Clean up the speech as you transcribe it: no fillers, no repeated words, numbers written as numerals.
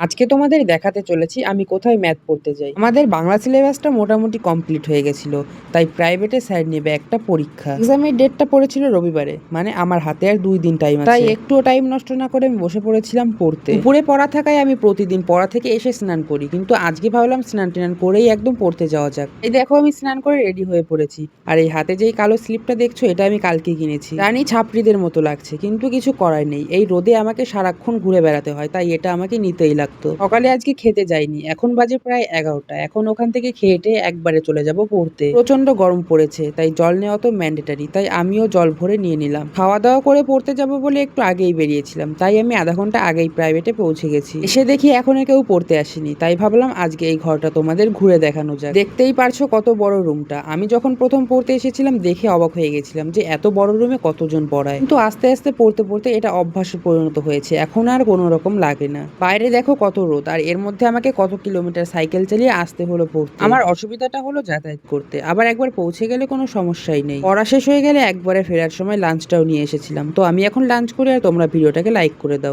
আজকে তোমাদের দেখাতে চলেছি আমি কোথায় ম্যাথ পড়তে যাই। আমাদের বাংলা সিলেবাসটা মোটামুটি কমপ্লিট হয়ে গেছিল, তাই প্রাইভেটে স্যার নেবে একটা পরীক্ষা। এক্সামের ডেটটা পড়েছিল রবিবারে, মানে আমার হাতে আর 2 দিন টাইম আছে। তাই একটুও টাইম নষ্ট না করে আমি বসে পড়েছিলাম পড়তে। উপরে পড়া থাকায় আমি প্রতিদিন পড়া থেকে এসে স্নান করি, কিন্তু আজকে ভাবলাম স্নান টান করেই একদম পড়তে যাওয়া যাক। এই দেখো আমি স্নান করে রেডি হয়ে পড়েছি, আর এই হাতে যেই কালো স্লিপটা দেখছো এটা আমি কালকে কিনেছি। রানী ছাপড়িদের মতো লাগছে, কিন্তু কিছু করার নেই, এই রোদে আমাকে সারাক্ষণ ঘুরে বেড়াতে হয়, তাই এটা আমাকে নিতেই লাগতো। সকালে আজকে খেতে যাইনি, এখন বাজে প্রায় 11টা। এখন ওখান থেকে খেয়ে টেয়ে একবারে চলে যাব পড়তে। প্রচন্ড গরম পড়েছে, তাই জল নেওয়া তো ম্যান্ডেটারি, তাই আমিও জল ভরে নিয়ে নিলাম। খাওয়া দাওয়া করে পড়তে যাব বলে একটু আগেই বেরিয়েছিলাম, তাই আমি আধা ঘন্টা আগেই প্রাইভেটে পৌঁছে গেছি। এসে দেখি এখনো কেউ পড়তে আসেনি, তাই ভাবলাম আজকে এই ঘরটা তোমাদের ঘুরে দেখানো যাক। দেখতেই পারছো কত বড় রুমটা। আমি যখন প্রথম পড়তে এসেছিলাম দেখে অবাক হয়ে গেছিলাম যে এত বড় রুমে কতজন পড়ায়, কিন্তু আস্তে আস্তে পড়তে পড়তে এটা অভ্যাসে পরিণত হয়েছে, এখন আর কোনো রকম লাগে না। বাইরে দেখো কত রোদ, আর এর মধ্যে আমাকে কত কিলোমিটার সাইকেল চালিয়ে আসতে হলো পড়তে। আমার অসুবিধাটা হলো যাতায়াত করতে, আবার একবার পৌঁছে গেলে কোনো সমস্যাই নেই। পড়া শেষ হয়ে গেলে একবারে ফেরার সময় লাঞ্চটাও নিয়ে এসেছিলাম। তো আমি এখন লাঞ্চ করি, আর তোমরা ভিডিওটাকে লাইক করে দাও।